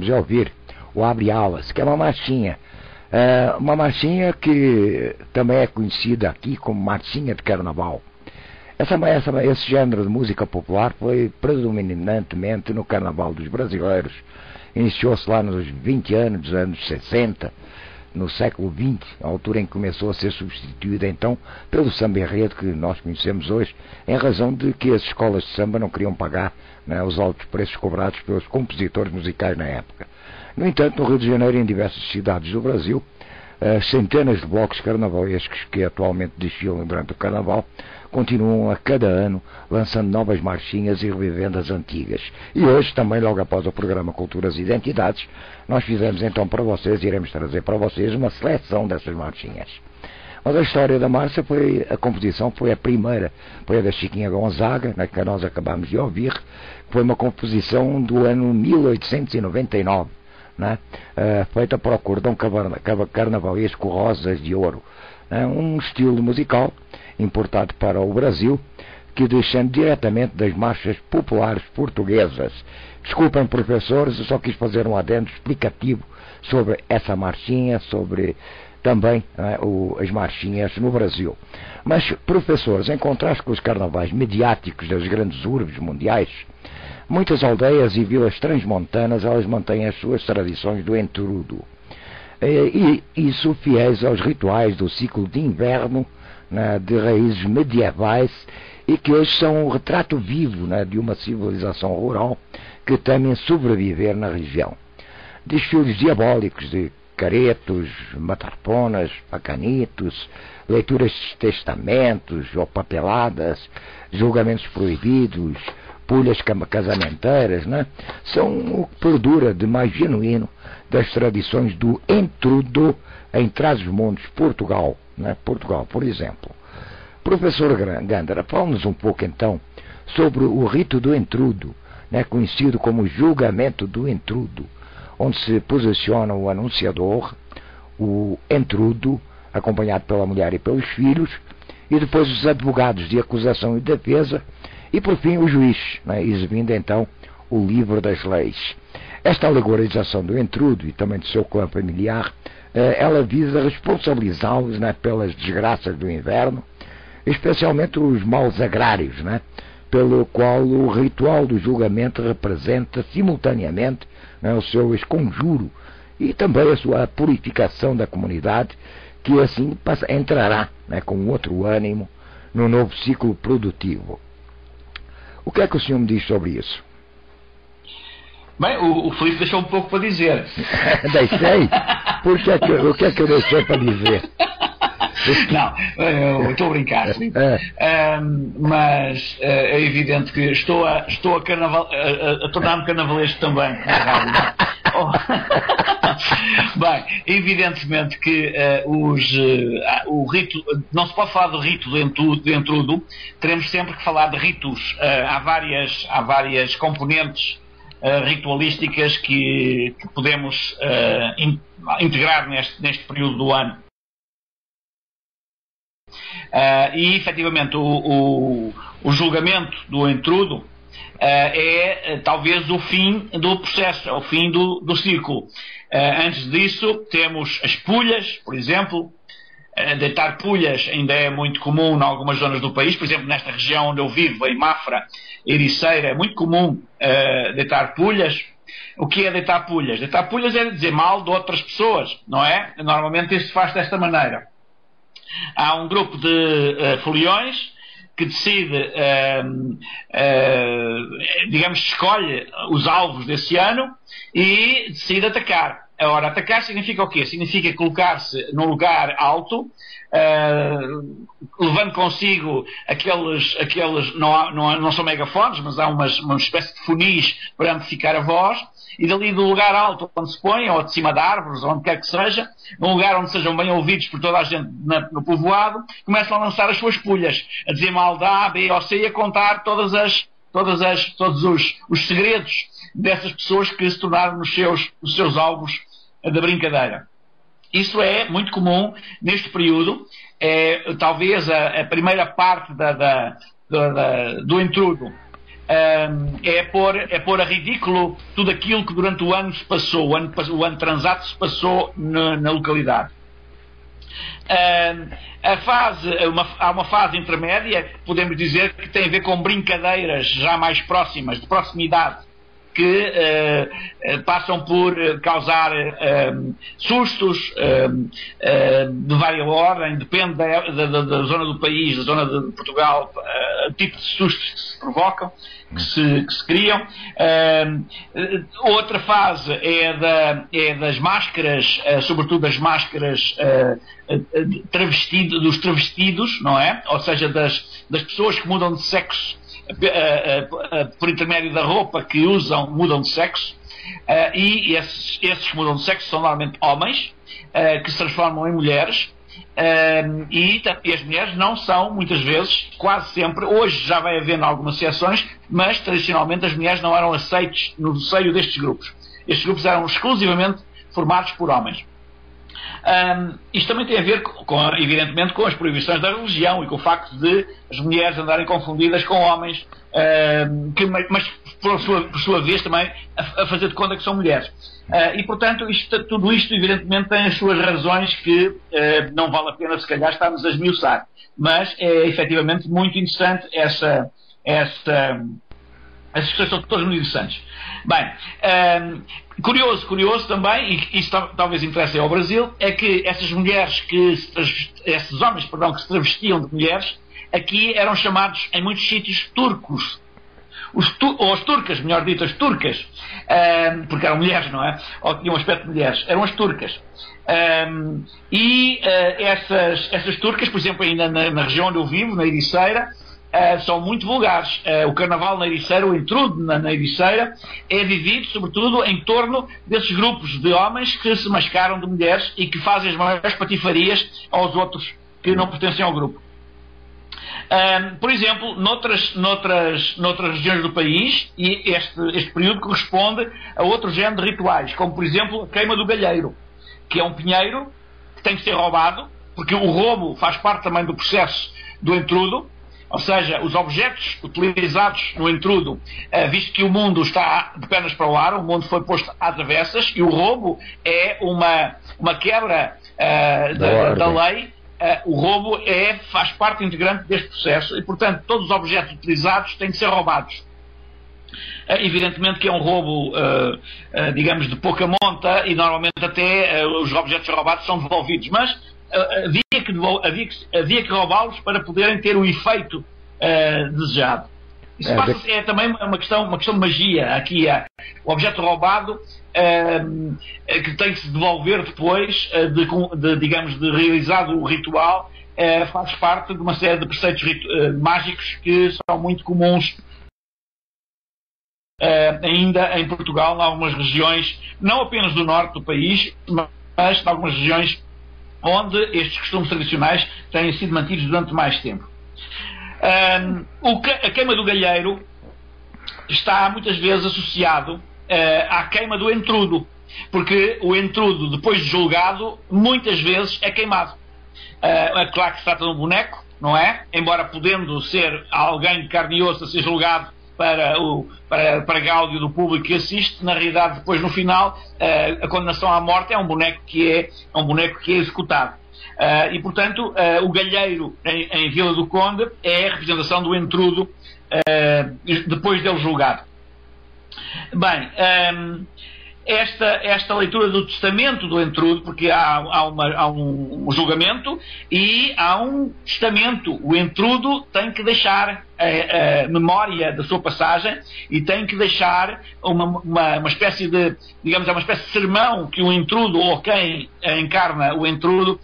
acabamos de ouvir, o Abre Alas, que é uma marchinha. Uma marchinha que também é conhecida aqui como marchinha de carnaval. Esse género de música popular foi predominantemente no carnaval dos brasileiros. Iniciou-se lá nos 20 anos, dos anos 60, no século XX, a altura em que começou a ser substituída então pelo samba enredo que nós conhecemos hoje, em razão de que as escolas de samba não queriam pagar, né, os altos preços cobrados pelos compositores musicais na época. No entanto, no Rio de Janeiro e em diversas cidades do Brasil, as centenas de blocos carnavalescos que atualmente desfilam durante o carnaval continuam a cada ano lançando novas marchinhas e revivendo as antigas. E hoje, também logo após o programa Culturas e Identidades, nós fizemos então para vocês, iremos trazer para vocês uma seleção dessas marchinhas. Mas a história da marcha a composição foi a primeira, foi a da Chiquinha Gonzaga, né, que nós acabamos de ouvir, foi uma composição do ano 1899. Né? Feita para o cordão carnavalesco Rosas de Ouro, né? Um estilo musical importado para o Brasil, que descende diretamente das marchas populares portuguesas. Desculpem, professores, eu só quis fazer um adendo explicativo sobre essa marchinha, sobre também, né, as marchinhas no Brasil. Mas, professores, em contraste com os carnavais mediáticos das grandes urbes mundiais, muitas aldeias e vilas transmontanas, elas mantêm as suas tradições do entrudo. E isso fiéis aos rituais do ciclo de inverno, né, de raízes medievais, e que hoje são um retrato vivo, né, de uma civilização rural que teme sobreviver na região. Desfiles diabólicos de caretos, matarponas, pacanitos, leituras de testamentos ou papeladas, julgamentos proibidos, pulhas casamenteiras, né? São o que perdura de mais genuíno das tradições do entrudo em Trás-os-Montes, Portugal, né? Portugal, por exemplo. Professor Gândara, fala-nos um pouco então sobre o rito do entrudo, né? Conhecido como julgamento do entrudo, onde se posiciona o anunciador, o entrudo, acompanhado pela mulher e pelos filhos, e depois os advogados de acusação e defesa, e por fim o juiz, né, exibindo então o livro das leis. Esta alegorização do entrudo e também do seu clã familiar, ela visa responsabilizá-los, né, pelas desgraças do inverno, especialmente os maus agrários, né, pelo qual o ritual do julgamento representa simultaneamente, né, o seu esconjuro e também a sua purificação da comunidade, que assim entrará, né, com outro ânimo no novo ciclo produtivo. O que é que o senhor me diz sobre isso? Bem, o Filipe deixou um pouco para dizer. Deixei? O que é que eu deixei para dizer? Não, eu estou a brincar, Filipe. Mas é evidente que estou a tornar-me carnavalesco também. Bem, evidentemente que o rito, não se pode falar do rito de entrudo, teremos sempre que falar de ritos. Há várias componentes ritualísticas que podemos integrar neste período do ano. E efetivamente o julgamento do entrudo é talvez o fim do processo, o fim do ciclo. Antes disso temos as pulhas, por exemplo. Deitar pulhas ainda é muito comum em algumas zonas do país, por exemplo nesta região onde eu vivo, em Mafra, Ericeira, é muito comum deitar pulhas. O que é deitar pulhas? Deitar pulhas é dizer mal de outras pessoas, não é? Normalmente isso se faz desta maneira. Há um grupo de foliões que decide, digamos, escolhe os alvos desse ano e decide atacar. Ora, atacar significa o quê? Significa colocar-se num lugar alto, levando consigo aqueles não são megafones, mas há uma espécie de funis para amplificar a voz, e dali do lugar alto onde se põe, ou de cima de árvores, ou onde quer que seja, num lugar onde sejam bem ouvidos por toda a gente no povoado, começam a lançar as suas pulhas, a dizer mal da A, B ou C e a contar todos os segredos dessas pessoas que se tornaram os seus alvos da brincadeira. Isso é muito comum neste período, é talvez a primeira parte do entrudo. é pôr a ridículo tudo aquilo que durante o ano se passou, o ano transato se passou na localidade. Há uma fase intermédia que podemos dizer que tem a ver com brincadeiras já mais próximas, de proximidade, que passam por causar sustos de várias ordens, depende da zona do país, da zona de Portugal, o tipo de sustos que se provocam, que se criam. Outra fase é das máscaras, sobretudo das máscaras dos travestidos, não é? Ou seja, das pessoas que mudam de sexo por intermédio da roupa que usam, mudam de sexo, e esses que mudam de sexo são normalmente homens que se transformam em mulheres, e as mulheres não são, muitas vezes, quase sempre, hoje já vai havendo algumas exceções, mas tradicionalmente as mulheres não eram aceites no seio destes grupos. Estes grupos eram exclusivamente formados por homens. Isto também tem a ver, evidentemente, com as proibições da religião e com o facto de as mulheres andarem confundidas com homens, mas por sua vez também a fazer de conta que são mulheres. E, portanto, tudo isto, evidentemente, tem as suas razões que não vale a pena, se calhar, estarmos a esmiuçar. Mas é, efetivamente, muito interessante essas questões são todas muito interessantes. Bem, curioso também, e isso talvez interesse ao Brasil, é que esses homens, que se travestiam de mulheres, aqui eram chamados em muitos sítios turcos. Ou as turcas, melhor dito, as turcas, porque eram mulheres, não é? Ou tinham um aspecto de mulheres, eram as turcas. Essas turcas, por exemplo, ainda na região onde eu vivo, na Ericeira, são muito vulgares. O carnaval na Ericeira, o intrudo na Ericeira, é vivido sobretudo em torno desses grupos de homens que se mascaram de mulheres e que fazem as maiores patifarias aos outros que não pertencem ao grupo. Por exemplo, noutras regiões do país, e este período corresponde a outro género de rituais, como por exemplo a queima do galheiro, que é um pinheiro que tem que ser roubado, porque o roubo faz parte também do processo do intrudo. Ou seja, os objetos utilizados no intrudo, visto que o mundo está de pernas para o ar, o mundo foi posto às avessas, e o roubo é uma quebra da lei, o roubo faz parte integrante deste processo, e portanto todos os objetos utilizados têm que ser roubados. Evidentemente que é um roubo, digamos, de pouca monta, e normalmente até os objetos roubados são devolvidos, mas havia que roubá-los para poderem ter o efeito desejado. Isso é também uma questão de magia. Aqui o objeto roubado que tem que se devolver depois de realizado o ritual, faz parte de uma série de preceitos mágicos que são muito comuns ainda em Portugal, em algumas regiões, não apenas do norte do país, mas em algumas regiões onde estes costumes tradicionais têm sido mantidos durante mais tempo. A queima do galheiro está muitas vezes associado à queima do entrudo, porque o entrudo, depois de julgado, muitas vezes é queimado. É claro que se trata de um boneco, não é? Embora podendo ser alguém de carne e osso a ser julgado para gáudio do público que assiste, na realidade depois no final a condenação à morte é um boneco que é executado. E portanto o galheiro em Vila do Conde é a representação do intrudo depois dele julgado. Bem, esta leitura do testamento do intrudo, porque há um julgamento e há um testamento. O intrudo tem que deixar a memória da sua passagem e tem que deixar uma espécie de, digamos, uma espécie de sermão que o intrudo, ou quem encarna o intrudo,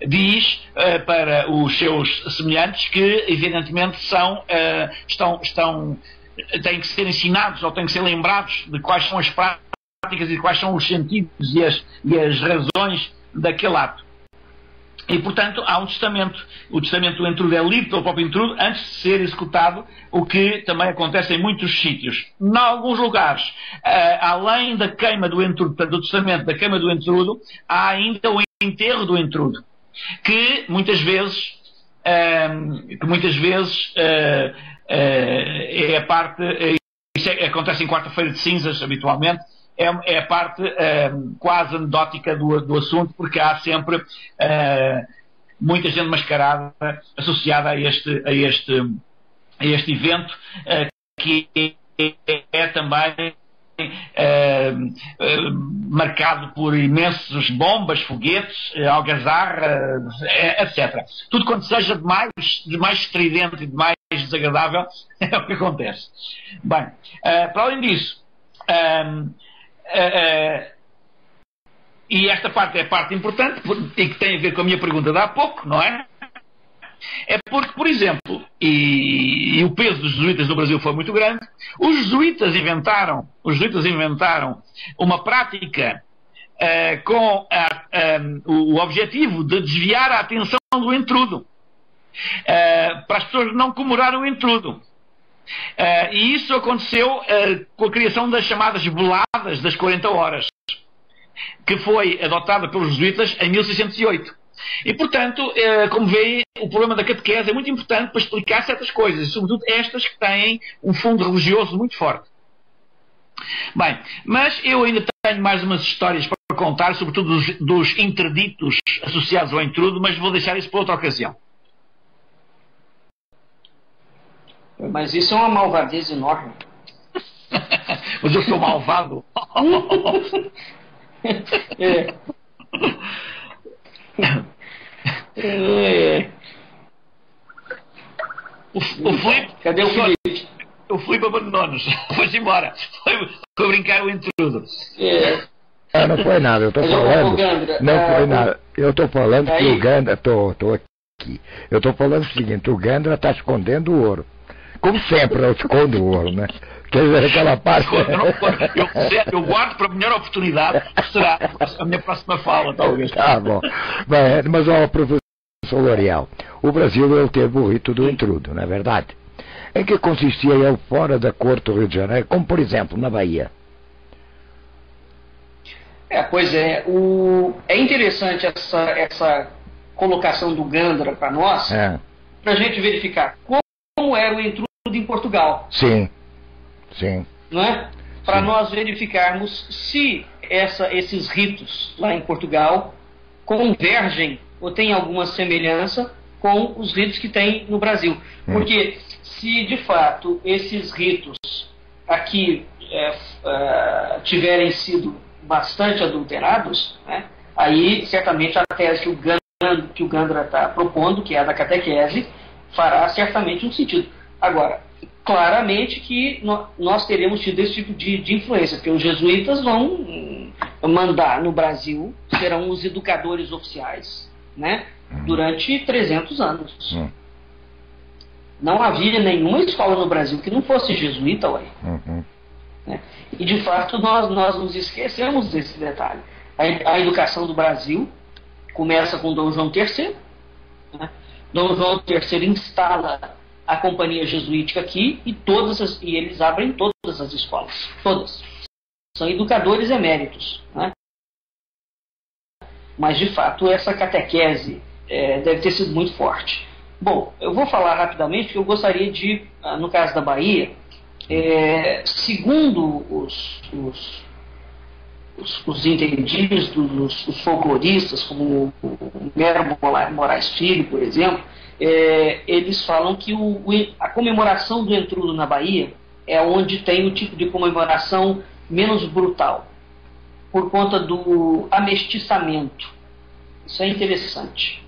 diz para os seus semelhantes, que evidentemente têm que ser ensinados ou têm que ser lembrados de quais são as práticas e quais são os sentidos e as razões daquele ato. E, portanto, há um testamento. O testamento do intrudo é lido pelo próprio intrudo antes de ser executado, o que também acontece em muitos sítios. Em alguns lugares, além da queima do intrudo, portanto, do testamento da queima do intrudo, há ainda o enterro do intrudo, que muitas vezes é a parte, isso acontece em quarta-feira de cinzas habitualmente, é a parte quase anedótica do assunto, porque há sempre muita gente mascarada associada a este evento, que é também marcado por imensas bombas, foguetes, algazarra, etc. Tudo quanto seja de mais estridente e de mais desagradável é o que acontece. Bem, para além disso, e esta parte é a parte importante e que tem a ver com a minha pergunta de há pouco, não é? É porque, por exemplo, e o peso dos jesuítas no Brasil foi muito grande, os jesuítas inventaram uma prática com o objetivo de desviar a atenção do intrudo, para as pessoas não comemorarem o intrudo. E isso aconteceu com a criação das chamadas veladas das 40 horas, que foi adotada pelos jesuítas em 1608. E, portanto, como veem, o problema da catequese é muito importante para explicar certas coisas, e sobretudo estas que têm um fundo religioso muito forte. Bem, mas eu ainda tenho mais umas histórias para contar, sobretudo dos interditos associados ao intrudo, mas vou deixar isso para outra ocasião. Mas isso é uma malvadez enorme. Mas eu sou malvado. O Filipe. Cadê o Filipe? O Filipe abandonou-nos. Foi-se embora. Foi brincar o intrudo. Não foi nada, eu estou falando. Não foi nada. Eu estou falando que o Gandra. Estou aqui. Eu estou falando o seguinte: o Gandra está escondendo o ouro. Como sempre, eu escondo o ouro, né? Quer dizer, aquela parte. Eu guardo para a melhor oportunidade, que será a minha próxima fala, talvez. Tá bom. Bem, mas, professor L'Oreal, o Brasil ele teve o rito do intrudo, não é verdade? Em que consistia ele fora da corte do Rio de Janeiro, como por exemplo na Bahia? Pois é. É interessante essa colocação do Gandra para nós, para a gente verificar como era o intrudo em Portugal. Sim. Sim. Não é? Para nós verificarmos se esses ritos lá em Portugal convergem ou têm alguma semelhança com os ritos que tem no Brasil. Porque se de fato esses ritos aqui tiverem sido bastante adulterados, né, aí certamente a tese que o Gandra está propondo, que é a da catequese, fará certamente um sentido. Agora, claramente que nós teremos tido esse tipo de influência, porque os jesuítas vão mandar no Brasil, serão os educadores oficiais, né, durante 300 anos. Não havia nenhuma escola no Brasil que não fosse jesuíta, ué. Né? E de fato nós nos esquecemos desse detalhe. A educação do Brasil começa com Dom João III, né? Dom João III instala a companhia jesuítica aqui e eles abrem todas as escolas. Todas. São educadores eméritos. Né? Mas, de fato, essa catequese deve ter sido muito forte. Bom, eu vou falar rapidamente, porque eu gostaria de, no caso da Bahia, segundo os entendidos, os folcloristas, como o Mero Moraes Filho, por exemplo, eles falam que a comemoração do intrudo na Bahia é onde tem o tipo de comemoração menos brutal, por conta do amestiçamento. Isso é interessante.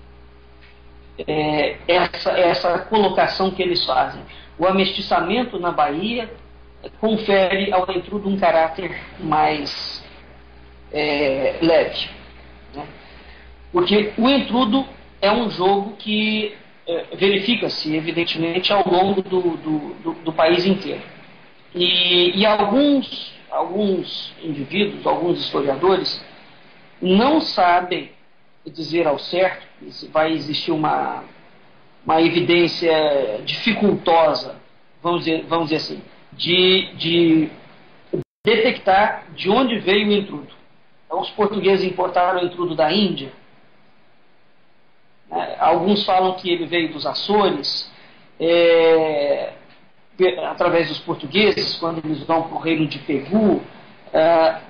Essa colocação que eles fazem. O amestiçamento na Bahia confere ao intrudo um caráter mais leve. Né? Porque o intrudo é um jogo que verifica-se, evidentemente, ao longo do país inteiro. E alguns indivíduos, alguns historiadores, não sabem dizer ao certo se vai existir uma evidência dificultosa, vamos dizer assim, de detectar de onde veio o intrudo. Então, os portugueses importaram o intrudo da Índia. Alguns falam que ele veio dos Açores. através dos portugueses, quando eles vão para o reino de Pegu.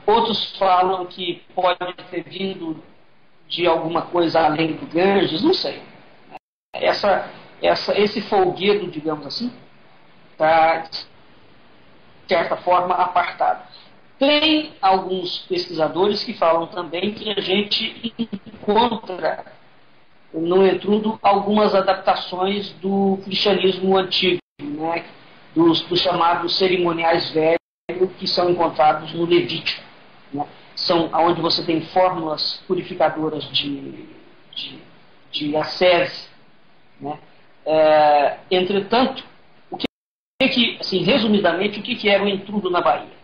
Outros falam que pode ter vindo de alguma coisa além do Ganges, não sei. Esse folguedo, digamos assim, está, de certa forma, apartado. Tem alguns pesquisadores que falam também que a gente encontra no Entrudo algumas adaptações do cristianismo antigo, né, dos chamados cerimoniais velhos que são encontrados no Levítico, né, são onde você tem fórmulas purificadoras de ascese, né. Entretanto, assim, resumidamente, o que era o Entrudo na Bahia?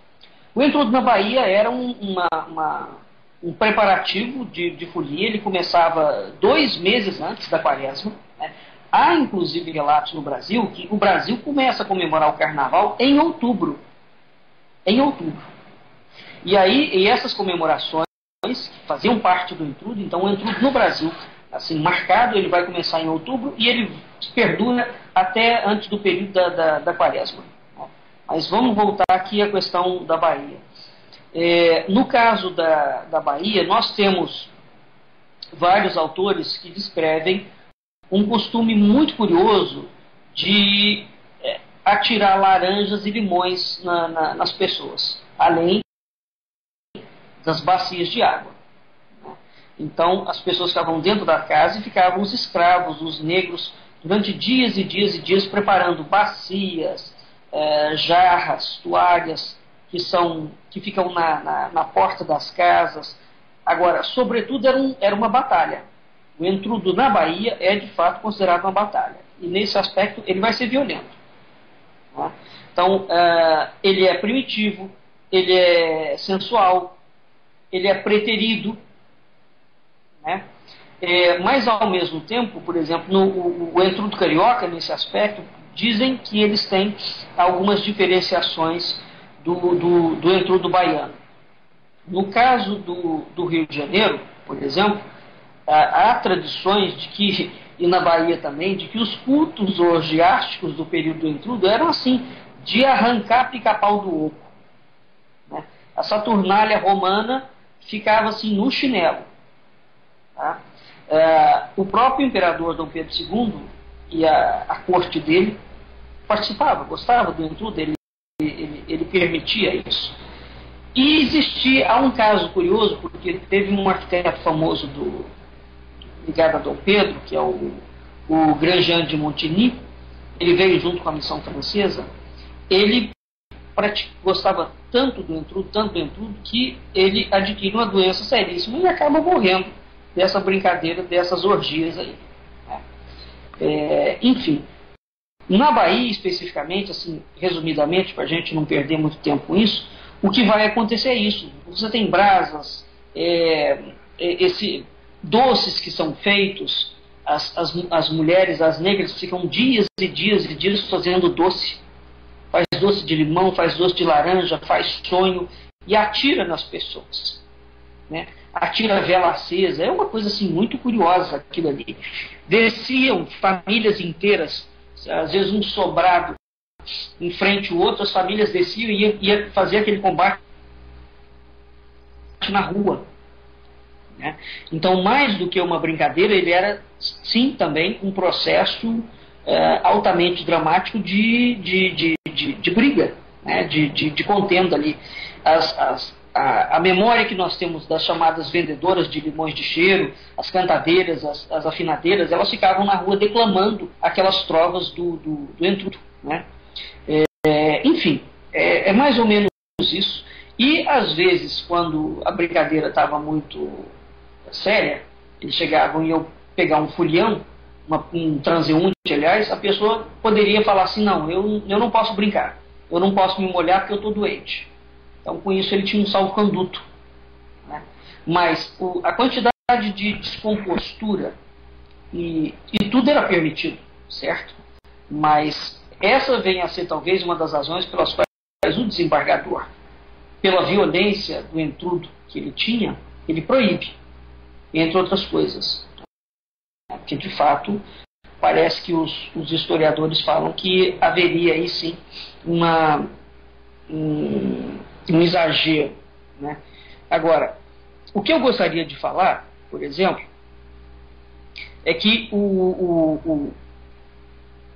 O Entrudo na Bahia era um preparativo de folia. Ele começava 2 meses antes da Quaresma, né. Há, inclusive, relatos no Brasil que o Brasil começa a comemorar o Carnaval em outubro. E essas comemorações faziam parte do Entrudo. Então, o Entrudo no Brasil, assim, marcado, ele vai começar em outubro e ele perdura até antes do período da Quaresma. Mas vamos voltar aqui à questão da Bahia. No caso da Bahia, nós temos vários autores que descrevem um costume muito curioso de atirar laranjas e limões nas pessoas, além das bacias de água. Então, as pessoas ficavam dentro da casa e ficavam os escravos, os negros, durante dias e dias e dias, preparando bacias, jarras, toalhas, que ficam na porta das casas. Agora, sobretudo, era uma batalha. O Entrudo na Bahia é, de fato, considerado uma batalha. E, nesse aspecto, ele vai ser violento. Né? Então, ele é primitivo, ele é sensual, ele é preterido, né? Mas, ao mesmo tempo, por exemplo, o Entrudo carioca, nesse aspecto, dizem que eles têm algumas diferenciações do Entrudo baiano. No caso do Rio de Janeiro, por exemplo, há tradições de que, e na Bahia também, de que os cultos orgiásticos do período do Entrudo eram assim, de arrancar pica-pau do oco, né? A Saturnália romana ficava assim no chinelo. Tá? O próprio imperador Dom Pedro II e a corte dele participava, gostava do Entrudo, ele permitia isso. E há um caso curioso, porque teve um arquiteto famoso ligado a Dom Pedro, que é o Grandjean de Montigny. Ele veio junto com a missão francesa. Ele gostava tanto do Entrudo, que ele adquire uma doença seríssima e acaba morrendo dessa brincadeira, dessas orgias aí. Enfim, na Bahia especificamente, assim, resumidamente, para a gente não perder muito tempo com isso, o que vai acontecer é isso. Você tem brasas, doces que são feitos, as mulheres, as negras, ficam dias e dias e dias fazendo doce. Faz doce de limão, faz doce de laranja, faz sonho e atira nas pessoas, né? Atira vela acesa. É uma coisa assim muito curiosa aquilo ali. Desciam famílias inteiras, às vezes um sobrado em frente ao outro, as famílias desciam e ia fazer aquele combate na rua, né? Então, mais do que uma brincadeira, ele era sim também um processo altamente dramático de briga, né? de contenda ali. A memória que nós temos das chamadas vendedoras de limões de cheiro, as cantadeiras, as afinadeiras, elas ficavam na rua declamando aquelas trovas do Entrudo, né? Enfim, é mais ou menos isso. E às vezes, quando a brincadeira estava muito séria, eles chegavam e iam pegar um folião, um transeunte, aliás, a pessoa poderia falar assim: não, eu não posso brincar, eu não posso me molhar porque eu estou doente. Então, com isso, ele tinha um salvo-conduto, né? Mas a quantidade de descompostura e tudo era permitido, certo? Mas essa vem a ser talvez uma das razões pelas quais o desembargador, pela violência do Entrudo que ele tinha, ele proíbe, entre outras coisas. Porque, de fato, parece que os historiadores falam que haveria aí sim um exagero, né? Agora, o que eu gostaria de falar, por exemplo, é que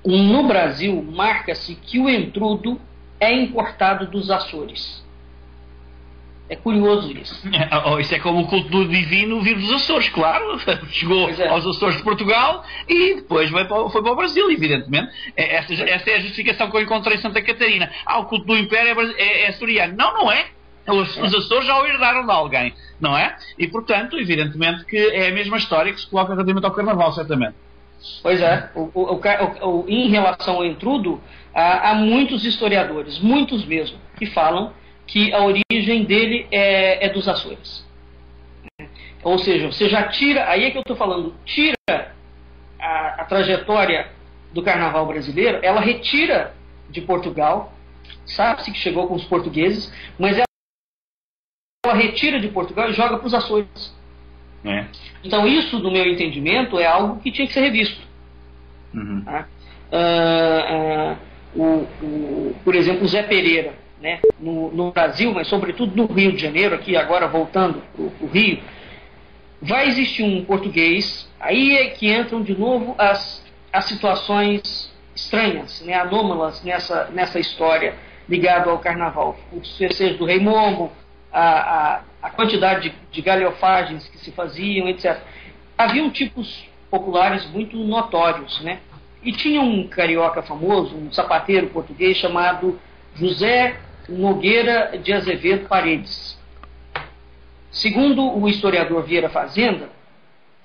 no Brasil marca-se que o entrudo é importado dos Açores. É curioso isso. Isso é como o culto do divino vir dos Açores, claro. Chegou aos Açores de Portugal e depois foi para o Brasil, evidentemente. Essa é a justificação que eu encontrei em Santa Catarina. O culto do Império é açoriano. Não é. Os Açores já o herdaram de alguém, não é? E, portanto, evidentemente que é a mesma história que se coloca relativamente ao Carnaval, certamente. Pois é. Em relação ao entrudo, há muitos historiadores, muitos mesmo, que falam que a origem dele é dos Açores. Ou seja, você já tira, aí é que eu estou falando, tira a trajetória do Carnaval brasileiro, ela retira de Portugal, sabe-se que chegou com os portugueses, mas ela retira de Portugal e joga para os Açores. Então isso, no meu entendimento, é algo que tinha que ser revisto. Tá? Por exemplo, o Zé Pereira, né, no Brasil, mas sobretudo no Rio de Janeiro, aqui agora voltando para o Rio, vai existir um português, aí é que entram de novo as situações estranhas, né, anômalas nessa história ligada ao Carnaval. Os festejos do Rei Momo, a quantidade de galhofagens que se faziam, etc. Haviam tipos populares muito notórios, né? E tinha um carioca famoso, um sapateiro português chamado José Nogueira de Azevedo Paredes. Segundo o historiador Vieira Fazenda,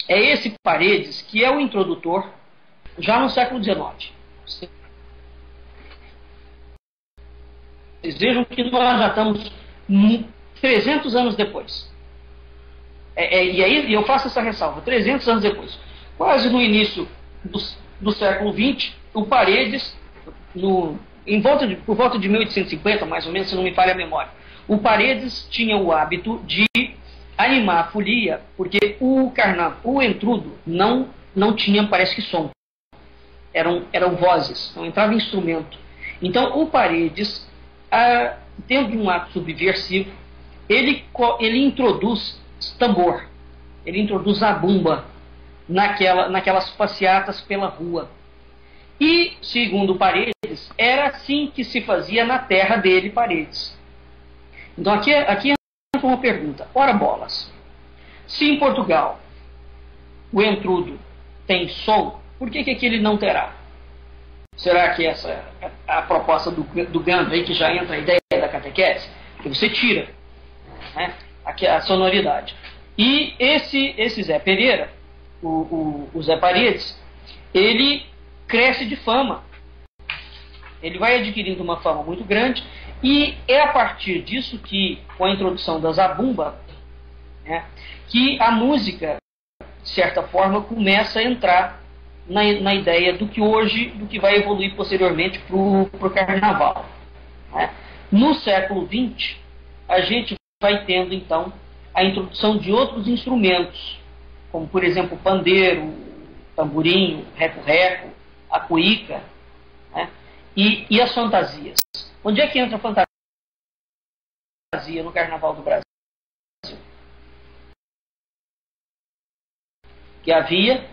é esse Paredes que é o introdutor já no século XIX. Vocês vejam que nós já estamos 300 anos depois. E aí eu faço essa ressalva, 300 anos depois. Quase no início do século XX, o Paredes, por volta de 1850, mais ou menos, se não me falha a memória, o Paredes tinha o hábito de animar a folia, porque o entrudo não tinha, parece que, som. Eram vozes, não entrava instrumento. Então, o Paredes, tendo um ato subversivo, ele introduz tambor, ele introduz a bumba naquelas passeatas pela rua. E, segundo Paredes, era assim que se fazia na terra dele, Paredes. Então aqui entra uma pergunta. Ora bolas, se em Portugal o entrudo tem som, por que aqui ele não terá? Será que essa é a proposta do Gandra, aí que já entra a ideia da catequese? Que você tira, né, a sonoridade. E esse Zé Pereira, o Zé Paredes, ele cresce de fama. Ele vai adquirindo uma fama muito grande e é a partir disso que, com a introdução da zabumba, né, que a música, de certa forma, começa a entrar na ideia do que vai evoluir posteriormente para o Carnaval. Né. No século XX, a gente vai tendo, então, a introdução de outros instrumentos, como, por exemplo, o pandeiro, tamborim, reco-reco, a cuíca, né? E as fantasias. Onde é que entra a fantasia no Carnaval do Brasil? Que havia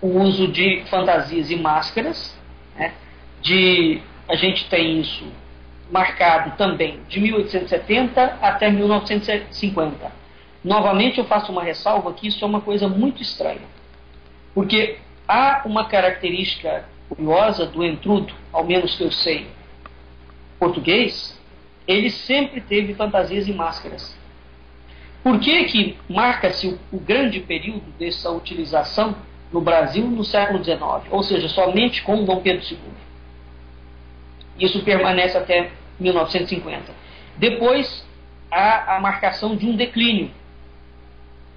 o uso de fantasias e máscaras, né? A gente tem isso marcado também de 1870 até 1950. Novamente eu faço uma ressalva que isso é uma coisa muito estranha, porque há uma característica curiosa do entrudo, ao menos que eu sei, português, ele sempre teve fantasias e máscaras. Por que marca-se o grande período dessa utilização no Brasil no século XIX, ou seja, somente com Dom Pedro II? Isso permanece até 1950. Depois, há a marcação de um declínio,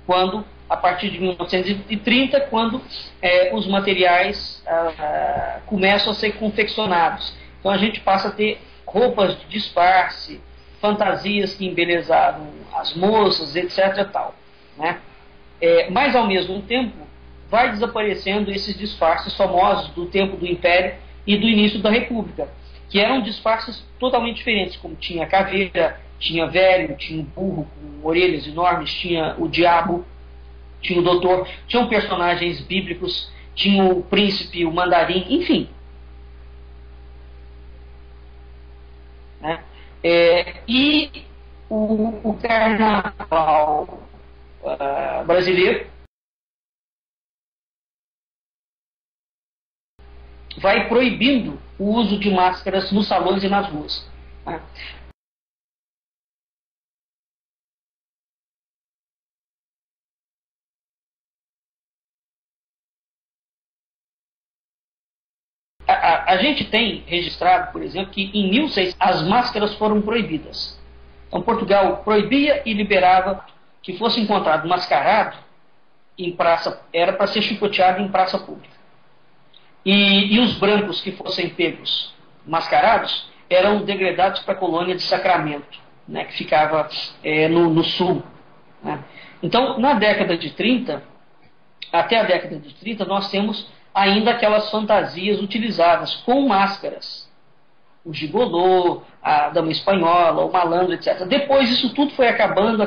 quando, a partir de 1930, quando os materiais começam a ser confeccionados. Então a gente passa a ter roupas de disfarce, fantasias que embelezavam as moças, etc. Tal, né? Mas, ao mesmo tempo, vai desaparecendo esses disfarces famosos do tempo do Império e do início da República, que eram disfarces totalmente diferentes, como tinha a caveira, tinha velho, tinha o burro com orelhas enormes, tinha o diabo, tinha o doutor, tinham personagens bíblicos, tinha o príncipe, o mandarim, enfim. Né? E o carnaval brasileiro vai proibindo o uso de máscaras nos salões e nas ruas. Né? A gente tem registrado, por exemplo, que em 1600 as máscaras foram proibidas. Então Portugal proibia e liberava que fosse encontrado mascarado em praça, era para ser chicoteado em praça pública. E os brancos que fossem pegos mascarados eram degredados para a colônia de Sacramento, né, que ficava no sul. Né? Então, na década de 30, até a década de 30, nós temos ainda aquelas fantasias utilizadas com máscaras. O gigolô, a dama espanhola, o malandro, etc. Depois isso tudo foi acabando,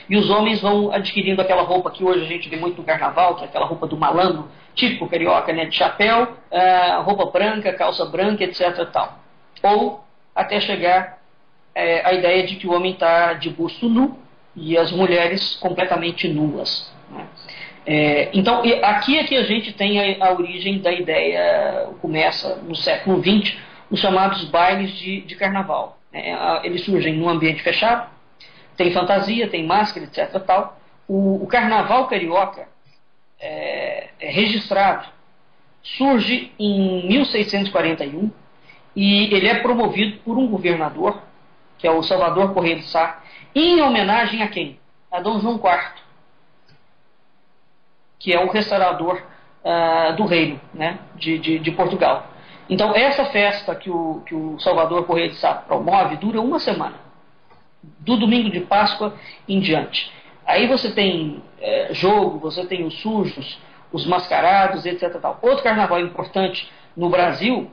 e os homens vão adquirindo aquela roupa que hoje a gente vê muito no carnaval, que é aquela roupa do malandro, típico carioca, né, de chapéu, roupa branca, calça branca, etc. Tal. Ou até chegar a ideia de que o homem está de busto nu e as mulheres completamente nuas. Né? Então, aqui é que a gente tem a origem da ideia, começa no século XX, os chamados bailes de carnaval. Eles surgem num ambiente fechado, tem fantasia, tem máscara, etc. Tal. O carnaval carioca registrado surge em 1641 e ele é promovido por um governador, que é o Salvador Correia de Sá, em homenagem a quem? A Dom João IV, que é o restaurador do reino, né, de Portugal. Então, essa festa que o Salvador Correia de Sá promove dura uma semana, do domingo de Páscoa em diante. Aí você tem jogo, você tem os sujos, os mascarados, etc. Tal. Outro carnaval importante no Brasil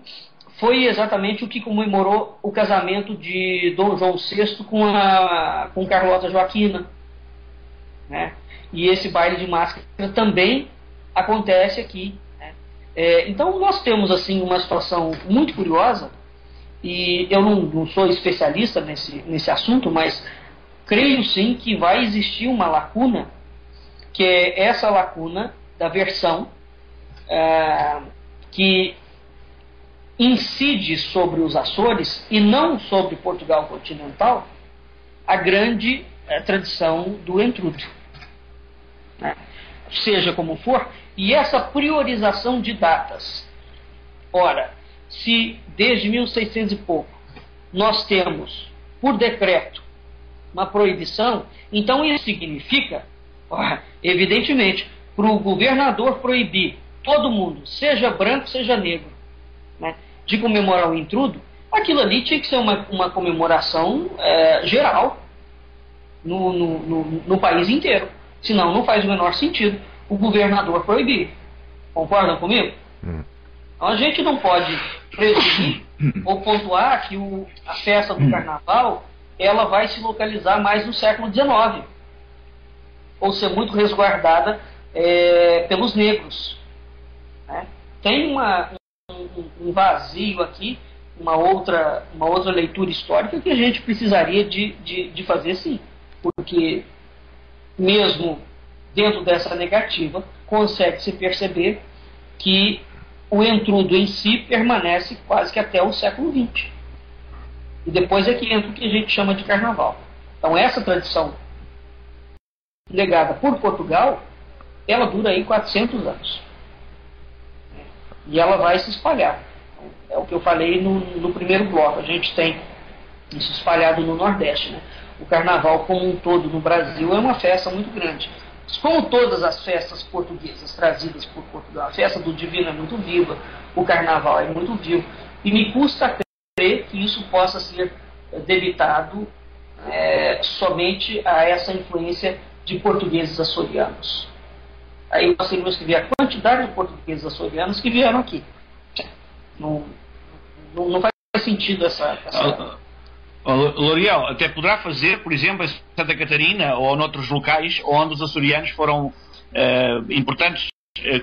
foi exatamente o que comemorou o casamento de Dom João VI com Carlota Joaquina, né? E esse baile de máscara também acontece aqui. Né? Então nós temos assim uma situação muito curiosa, e eu não sou especialista nesse assunto, mas creio sim que vai existir uma lacuna, que é essa lacuna da versão que incide sobre os Açores e não sobre Portugal continental a grande tradição do entrudo. Seja como for, e essa priorização de datas. Ora, se desde 1600 e pouco nós temos, por decreto, uma proibição, então isso significa, evidentemente, para o governador proibir todo mundo, seja branco, seja negro, né, de comemorar o intrudo, aquilo ali tinha que ser uma comemoração geral no país inteiro. Senão não faz o menor sentido o governador proibir. Concordam comigo? Então a gente não pode presumir ou pontuar que a festa do carnaval ela vai se localizar mais no século XIX, ou ser muito resguardada pelos negros. Né? Tem um vazio aqui, uma outra leitura histórica que a gente precisaria de fazer sim, porque mesmo dentro dessa negativa, consegue-se perceber que o entrudo em si permanece quase que até o século XX. E depois é que entra o que a gente chama de carnaval. Então essa tradição legada por Portugal, ela dura aí 400 anos. E ela vai se espalhar. É o que eu falei no primeiro bloco. A gente tem isso espalhado no Nordeste, né? O carnaval como um todo no Brasil é uma festa muito grande. Como todas as festas portuguesas trazidas por Portugal, a festa do Divino é muito viva, o carnaval é muito vivo, e me custa crer que isso possa ser debitado somente a essa influência de portugueses açorianos. aí nós teríamos que ver a quantidade de portugueses açorianos que vieram aqui. Não faz sentido essa... L'Oréal até poderá fazer, por exemplo, em Santa Catarina ou noutros locais onde os açorianos foram importantes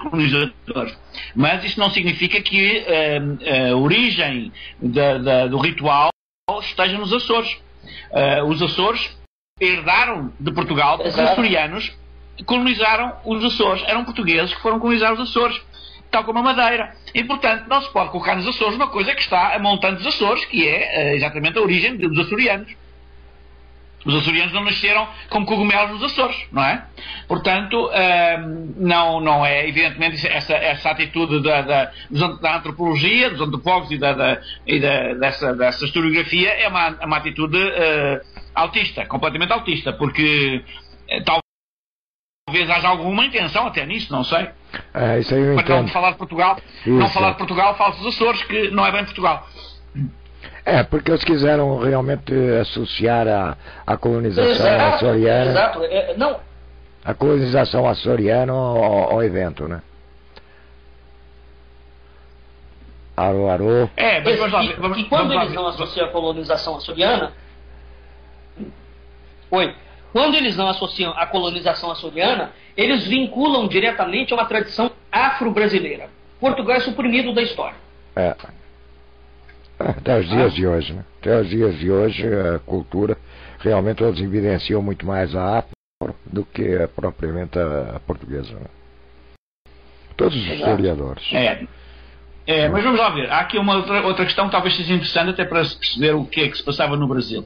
colonizadores. Mas isto não significa que a origem do ritual esteja nos Açores. Os Açores herdaram de Portugal, porque os açorianos colonizaram os Açores. Eram portugueses que foram colonizar os Açores, tal como a Madeira. E, portanto, não se pode colocar nos Açores uma coisa que está a montante dos Açores, que é exatamente a origem dos açorianos. Os açorianos não nasceram como cogumelos nos Açores, não é? Portanto, não é, evidentemente, essa atitude da antropologia, dos antropólogos e dessa historiografia é uma atitude autista, completamente autista, porque talvez haja alguma intenção até nisso, não sei. Isso aí eu entendo. Para não falar de Portugal, não falar de Portugal, fala dos Açores, que não é bem Portugal. Porque eles quiseram realmente associar a colonização açoriana. Exato. Não. A colonização açoriana ao evento, né? Arô. Mas vamos lá ver. E quando eles não associam a colonização açoriana... Quando eles não associam a colonização açoriana, eles vinculam diretamente a uma tradição afro-brasileira. Portugal é suprimido da história. Até os dias de hoje, né? Até os dias de hoje, a cultura, realmente eles evidenciam muito mais a afro do que propriamente a portuguesa, né? Todos os historiadores. Mas vamos lá ver. Há aqui uma outra questão que talvez seja interessante até para se perceber o que é que se passava no Brasil.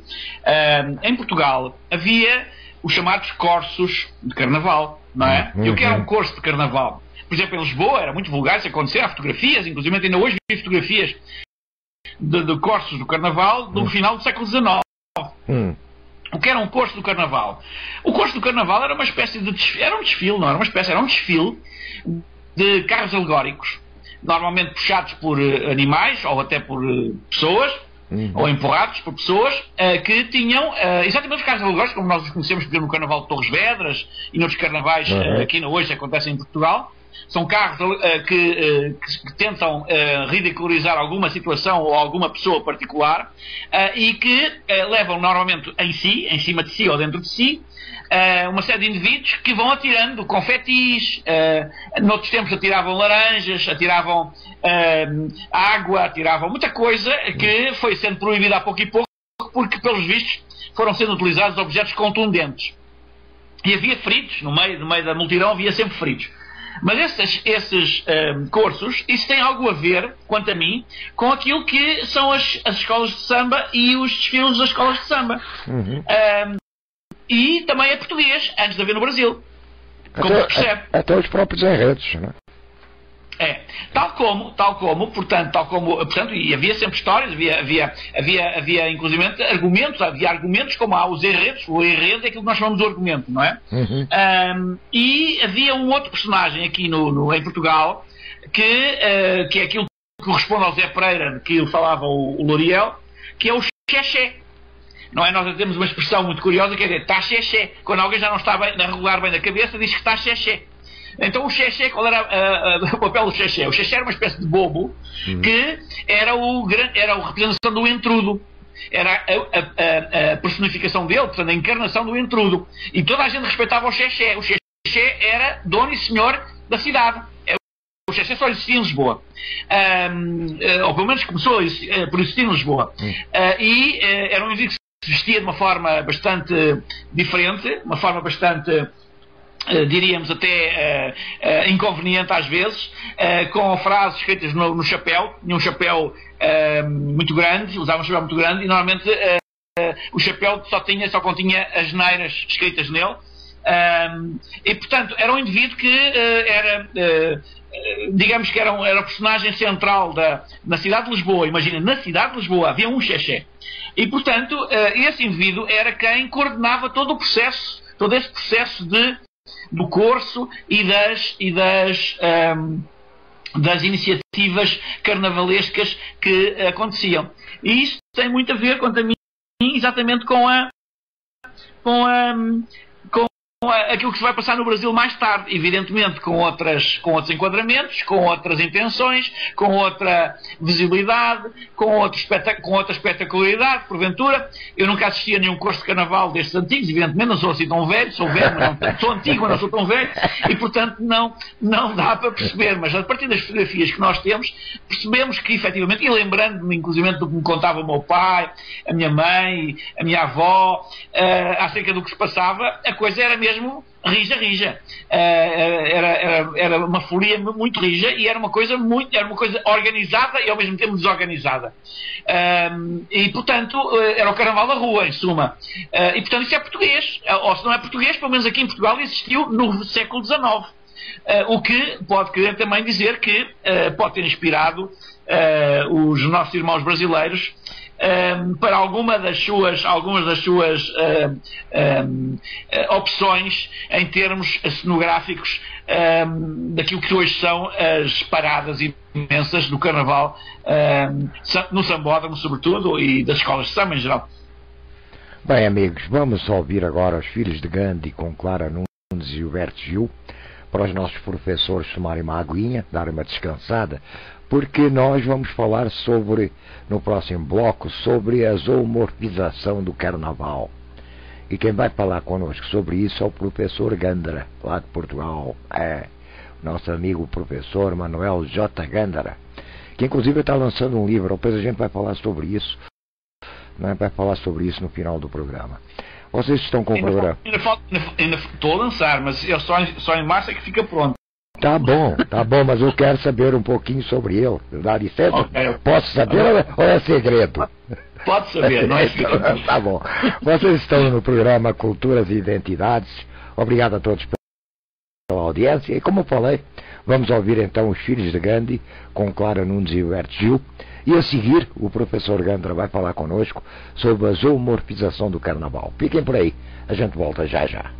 Em Portugal havia os chamados corsos de carnaval, não é? E o que era um corso de carnaval? Por exemplo, em Lisboa era muito vulgar isso acontecer, há fotografias, inclusive ainda hoje vi fotografias de corsos do carnaval do final do século XIX. O que era um corso do carnaval? O corso do carnaval era uma espécie de desfile, era um desfile de carros alegóricos, normalmente puxados por animais ou até por pessoas, ou empurrados por pessoas que tinham exatamente os carros alegóricos, como nós os conhecemos, por exemplo, no Carnaval de Torres Vedras e noutros carnavais aqui hoje acontecem em Portugal. São carros que tentam ridicularizar alguma situação ou alguma pessoa particular e que levam normalmente em cima de si ou dentro de si, uma série de indivíduos que vão atirando confetis, noutros tempos atiravam laranjas, atiravam água, atiravam muita coisa que foi sendo proibida a pouco e pouco porque, pelos vistos, foram sendo utilizados objetos contundentes. E havia feridos, no meio da multidão havia sempre feridos. Mas esses cursos, isso tem algo a ver, quanto a mim, com aquilo que são as escolas de samba e os desfiles das escolas de samba. E também é português, antes de haver no Brasil. Como se percebe. Até os próprios enredos, né? Tal como, portanto, e havia sempre histórias, havia inclusive argumentos como há os enredos. O enredo é aquilo que nós chamamos de argumento, não é? E havia um outro personagem aqui em Portugal que é aquilo que corresponde ao Zé Pereira, de que ele falava o L'Oréal, que é o xexé. Não é? Nós temos uma expressão muito curiosa que é dizer, está xexé. Quando alguém já não está bem, a regular bem da cabeça, diz que está xexé. Então o xexé, qual era o papel do xexé? O xexé era uma espécie de bobo que era a representação do entrudo. Era a personificação dele, portanto a encarnação do entrudo. E toda a gente respeitava o xexé. O xexé era dono e senhor da cidade. O xexé só existia em Lisboa. Ou pelo menos começou por existir em Lisboa. E era um indivíduo que se vestia de uma forma bastante diferente, uma forma bastante... diríamos até inconveniente às vezes, com frases escritas no chapéu. Tinha um chapéu muito grande, usava um chapéu muito grande e normalmente o chapéu só continha as neiras escritas nele. E portanto era um indivíduo que digamos que era o personagem central na cidade de Lisboa. Imagina, na cidade de Lisboa havia um xexé e portanto esse indivíduo era quem coordenava todo esse processo do corso e das iniciativas carnavalescas que aconteciam. E isso tem muito a ver, quanto a mim, exatamente com aquilo que se vai passar no Brasil mais tarde, evidentemente com outros enquadramentos, com outras intenções, com outra visibilidade, com outra espetacularidade, porventura. Eu nunca assisti a nenhum curso de carnaval destes antigos, evidentemente, não sou assim tão velho, sou velho, mas não, sou antigo, mas não sou tão velho, e portanto não dá para perceber, mas a partir das fotografias que nós temos, percebemos que efetivamente, e lembrando-me inclusive do que me contava o meu pai, a minha mãe, a minha avó, acerca do que se passava, a coisa era mesmo rija. Era uma folia muito rija e era uma coisa organizada e ao mesmo tempo desorganizada. E portanto era o carnaval da rua, em suma. E portanto isso é português, ou se não é português, pelo menos aqui em Portugal existiu no século XIX. O que pode querer também dizer que pode ter inspirado os nossos irmãos brasileiros para algumas das suas opções em termos cenográficos daquilo que hoje são as paradas imensas do carnaval no sambódromo sobretudo e das escolas de samba em geral. Bem, amigos, vamos ouvir agora os Filhos de Gandhi com Clara Nunes e Gilberto Gil, para os nossos professores tomarem uma aguinha, darem uma descansada, porque nós vamos falar no próximo bloco, sobre a zoomorfização do carnaval. E quem vai falar connosco sobre isso é o professor Gândara, lá de Portugal. Nosso amigo professor Manuel J. Gândara, que inclusive está lançando um livro, depois a gente vai falar sobre isso. Vai falar sobre isso no final do programa. Vocês estão com o programa? Ainda estou a lançar, mas só em março é que fica pronto. Tá bom, mas eu quero saber um pouquinho sobre ele. Dá licença? Okay. Posso saber ou é segredo? Pode saber, não é segredo. Tá bom. Vocês estão no programa Culturas e Identidades. Obrigado a todos pela audiência. E como eu falei, vamos ouvir então os Filhos de Gandhi com Clara Nunes e Gilberto Gil. E a seguir, o professor Gândara vai falar conosco sobre a zoomorfização do carnaval. Fiquem por aí, a gente volta já.